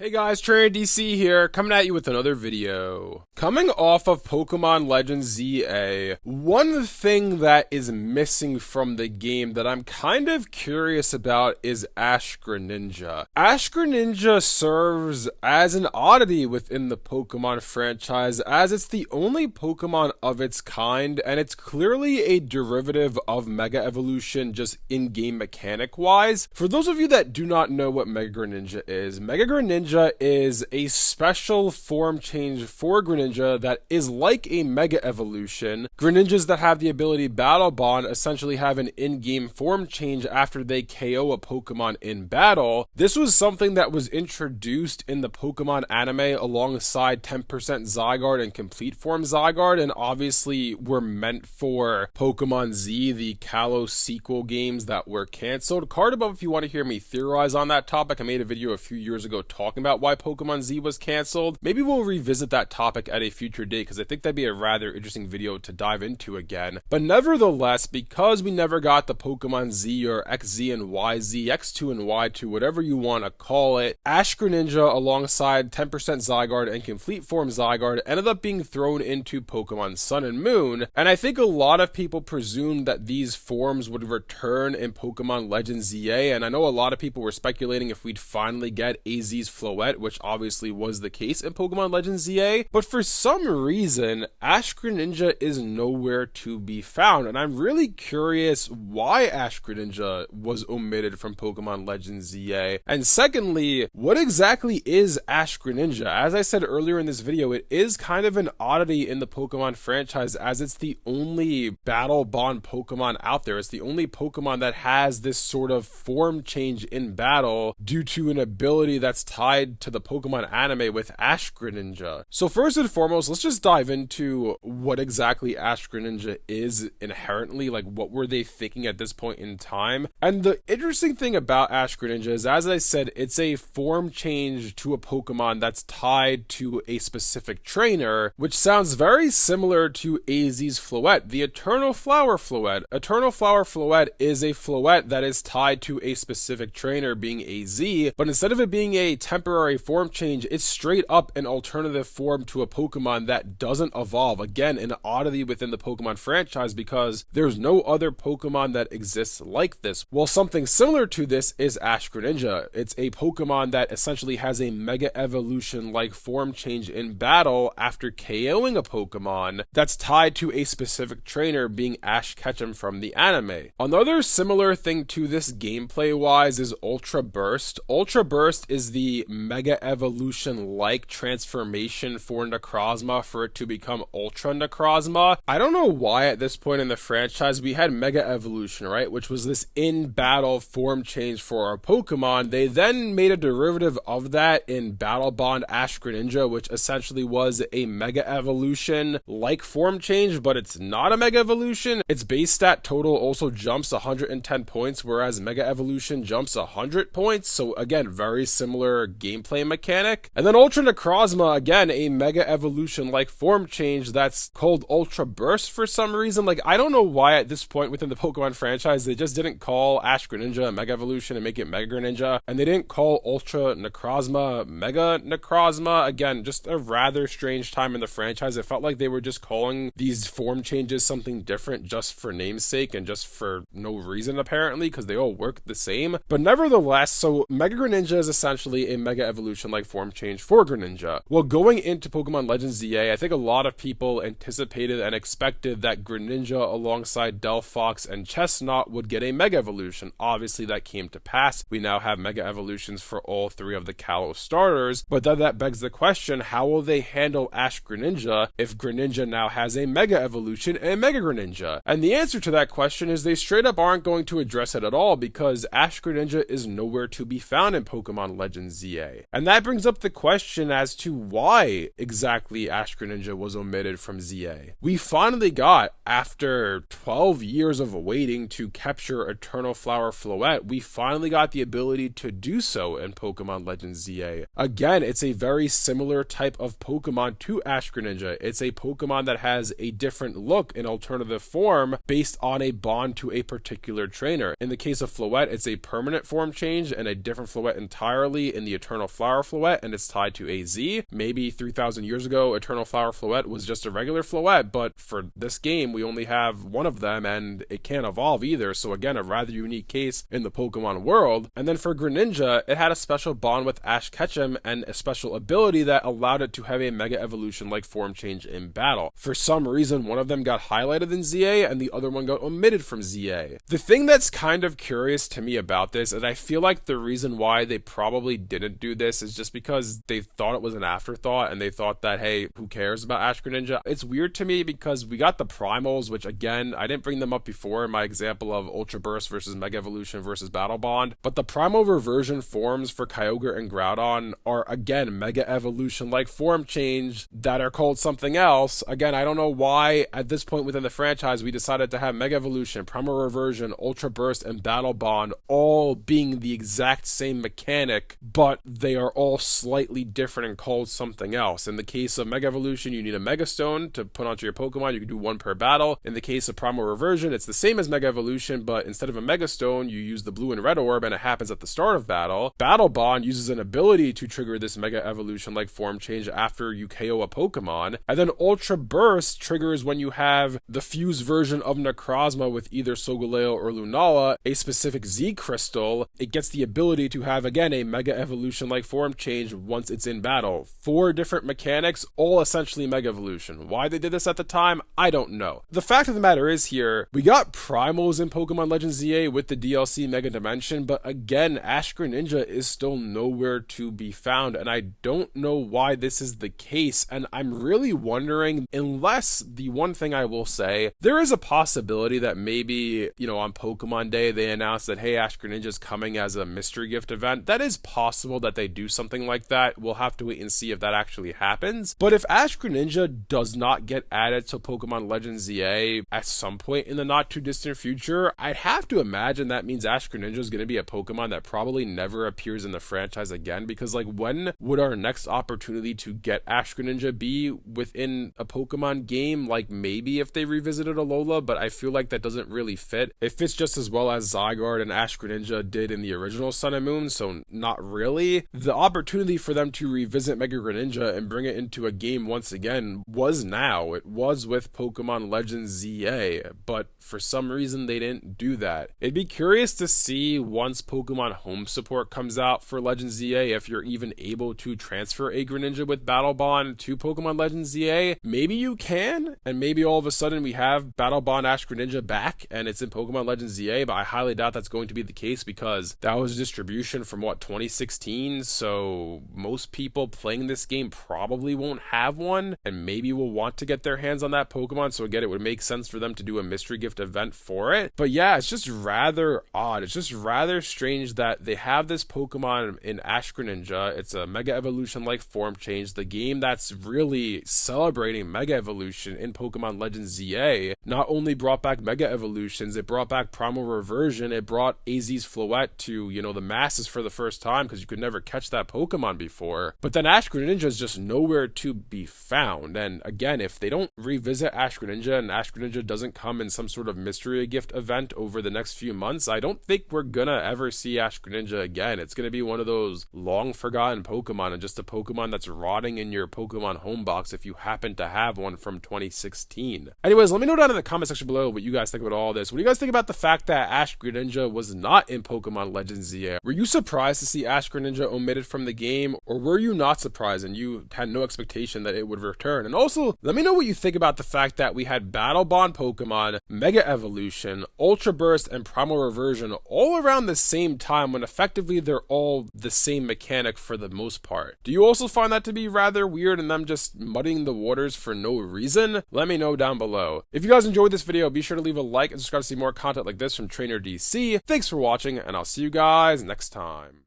Hey guys, Trainer DC here, coming at you with another video. Coming off of Pokemon Legends ZA, one thing that is missing from the game that I'm kind of curious about is Ash Greninja. Ash Greninja serves as an oddity within the Pokemon franchise, as it's the only Pokemon of its kind, and it's clearly a derivative of Mega Evolution just in-game mechanic-wise. For those of you that do not know what Mega Greninja is is a special form change for Greninja that is like a Mega Evolution. Greninjas that have the ability Battle Bond essentially have an in-game form change after they KO a Pokemon in battle. This was something that was introduced in the Pokemon anime alongside 10% Zygarde and Complete Form Zygarde, and obviously were meant for Pokemon Z, the Kalos sequel games that were cancelled. Card above if you want to hear me theorize on that topic. I made a video a few years ago talking about why Pokemon Z was cancelled. Maybe we'll revisit that topic at a future date because I think that'd be a rather interesting video to dive into again. But nevertheless, because we never got the Pokemon Z or XZ and YZ, X2 and Y2, whatever you want to call it, Ash Greninja alongside 10% Zygarde and Complete Form Zygarde ended up being thrown into Pokemon Sun and Moon, and I think a lot of people presumed that these forms would return in Pokemon Legends ZA, and I know a lot of people were speculating if we'd finally get AZ's Floette, which obviously was the case in Pokemon Legends ZA, but for some reason, Ash Greninja is nowhere to be found, and I'm really curious why Ash Greninja was omitted from Pokemon Legends ZA. And secondly, what exactly is Ash Greninja? As I said earlier in this video, it is kind of an oddity in the Pokemon franchise as it's the only Battle Bond Pokemon out there. It's the only Pokemon that has this sort of form change in battle due to an ability that's tied to the Pokemon anime with Ash Greninja. So first and foremost, let's just dive into what exactly Ash Greninja is inherently, like what were they thinking at this point in time. And the interesting thing about Ash Greninja is, as I said, it's a form change to a Pokemon that's tied to a specific trainer, which sounds very similar to AZ's Floette, the Eternal Flower Floette. Eternal Flower Floette is a Floette that is tied to a specific trainer, being AZ, but instead of it being a temporary form change, it's straight up an alternative form to a Pokemon that doesn't evolve. Again, an oddity within the Pokemon franchise because there's no other Pokemon that exists like this. Well, something similar to this is Ash Greninja. It's a Pokemon that essentially has a Mega Evolution like form change in battle after KOing a Pokemon that's tied to a specific trainer, being Ash Ketchum from the anime. Another similar thing to this gameplay wise is Ultra Burst. Ultra Burst is the Mega Evolution like transformation for Necrozma for it to become Ultra Necrozma. I don't know why at this point in the franchise we had Mega Evolution, right, which was this in battle form change for our Pokemon. They then made a derivative of that in Battle Bond Ash Greninja, which essentially was a Mega Evolution like form change, but it's not a Mega Evolution. Its base stat total also jumps 110 points, whereas Mega Evolution jumps 100 points. So again, very similar gameplay mechanic. And then Ultra Necrozma, again, a Mega Evolution like form change that's called Ultra Burst for some reason. Like, I don't know why at this point within the Pokemon franchise they just didn't call Ash Greninja a Mega Evolution and make it Mega Greninja, and they didn't call Ultra Necrozma Mega Necrozma. Again, just a rather strange time in the franchise. It felt like they were just calling these form changes something different just for namesake and just for no reason apparently, because they all work the same. But nevertheless, so Mega Greninja is essentially a Mega Evolution like form change for Greninja. Well, going into Pokemon Legends ZA, I think a lot of people anticipated and expected that Greninja alongside Delphox and Chestnut would get a Mega Evolution. Obviously that came to pass. We now have Mega Evolutions for all three of the Kalos starters, but then that begs the question, how will they handle Ash Greninja if Greninja now has a Mega Evolution and Mega Greninja? And the answer to that question is they straight up aren't going to address it at all, because Ash Greninja is nowhere to be found in Pokemon Legends ZA. And that brings up the question as to why exactly Ash Greninja was omitted from ZA. We finally got, after 12 years of waiting to capture Eternal Flower Floette, we finally got the ability to do so in Pokemon Legends ZA. Again, it's a very similar type of Pokemon to Ash Greninja. It's a Pokemon that has a different look in alternative form based on a bond to a particular trainer. In the case of Floette, it's a permanent form change and a different Floette entirely. In the Eternal Eternal Flower Floette and it's tied to a Z. Maybe 3,000 years ago, Eternal Flower Floette was just a regular Floette, but for this game, we only have one of them and it can't evolve either. So again, a rather unique case in the Pokemon world. And then for Greninja, it had a special bond with Ash Ketchum and a special ability that allowed it to have a Mega Evolution like form change in battle. For some reason, one of them got highlighted in ZA and the other one got omitted from ZA. The thing that's kind of curious to me about this, and I feel like the reason why they probably didn't do this is just because they thought it was an afterthought and they thought that, hey, who cares about Ash Greninja? It's weird to me because we got the primals, which again, I didn't bring them up before in my example of Ultra Burst versus Mega Evolution versus Battle Bond, but the primal reversion forms for Kyogre and Groudon are again Mega Evolution like form change that are called something else. Again, I don't know why at this point within the franchise we decided to have Mega Evolution, Primal Reversion, Ultra Burst, and Battle Bond all being the exact same mechanic, but they are all slightly different and called something else. In the case of Mega Evolution, you need a Mega Stone to put onto your Pokemon. You can do one per battle. In the case of Primal Reversion, it's the same as Mega Evolution, but instead of a Mega Stone, you use the blue and red orb and it happens at the start of battle. Battle Bond uses an ability to trigger this Mega Evolution like form change after you KO a Pokemon. And then Ultra Burst triggers when you have the fused version of Necrozma with either Solgaleo or Lunala, a specific Z crystal. It gets the ability to have again a Mega Evolution like form change once it's in battle. 4 different mechanics, all essentially Mega Evolution. Why they did this at the time, I don't know. The fact of the matter is here, we got primals in Pokemon Legends ZA with the DLC Mega Dimension, but again, Ash Greninja is still nowhere to be found, and I don't know why this is the case, and I'm really wondering, unless the one thing I will say, there is a possibility that maybe, you know, on Pokemon Day, they announced that, hey, Ash Greninja is coming as a mystery gift event. That is possible that they do something like that. We'll have to wait and see if that actually happens. But if Ash Greninja does not get added to Pokemon Legends ZA at some point in the not too distant future, I'd have to imagine that means Ash Greninja is going to be a Pokemon that probably never appears in the franchise again, because like when would our next opportunity to get Ash Greninja be within a Pokemon game? Like maybe if they revisited Alola, but I feel like that doesn't really fit. It fits just as well as Zygarde and Ash Greninja did in the original Sun and Moon, so not really. The opportunity for them to revisit Mega Greninja and bring it into a game once again was now. It was with Pokemon Legends ZA, but for some reason they didn't do that. It'd be curious to see once Pokemon Home support comes out for Legends ZA if you're even able to transfer a Greninja with Battle Bond to Pokemon Legends ZA. Maybe you can, and maybe all of a sudden we have Battle Bond Ash Greninja back and it's in Pokemon Legends ZA, but I highly doubt that's going to be the case because that was distribution from what, 2016, so most people playing this game probably won't have one and maybe will want to get their hands on that Pokemon, so again, it would make sense for them to do a mystery gift event for it. But yeah, it's just rather odd. It's just rather strange that they have this Pokemon in Ash Greninja. It's a Mega Evolution like form change, the game that's really celebrating Mega Evolution in Pokemon Legends ZA. Not only brought back Mega Evolutions, it brought back Primal Reversion, it brought AZ's Floette to, you know, the masses for the first time because you could never catch that Pokemon before. But then Ash Greninja is just nowhere to be found. And again, if they don't revisit Ash Greninja and Ash Greninja doesn't come in some sort of mystery gift event over the next few months, I don't think we're gonna ever see Ash Greninja again. It's gonna be one of those long forgotten Pokemon and just a Pokemon that's rotting in your Pokemon home box if you happen to have one from 2016. Anyways, let me know down in the comment section below what you guys think about all this. What do you guys think about the fact that Ash Greninja was not in Pokemon Legends ZA? Were you surprised to see Ash Greninja omitted from the game, or were you not surprised and you had no expectation that it would return? And also, let me know what you think about the fact that we had Battle Bond Pokemon, Mega Evolution, Ultra Burst, and Primal Reversion all around the same time when effectively they're all the same mechanic for the most part. Do you also find that to be rather weird and them just muddying the waters for no reason? Let me know down below. If you guys enjoyed this video, be sure to leave a like and subscribe to see more content like this from Trainer DC. Thanks for watching, and I'll see you guys next time.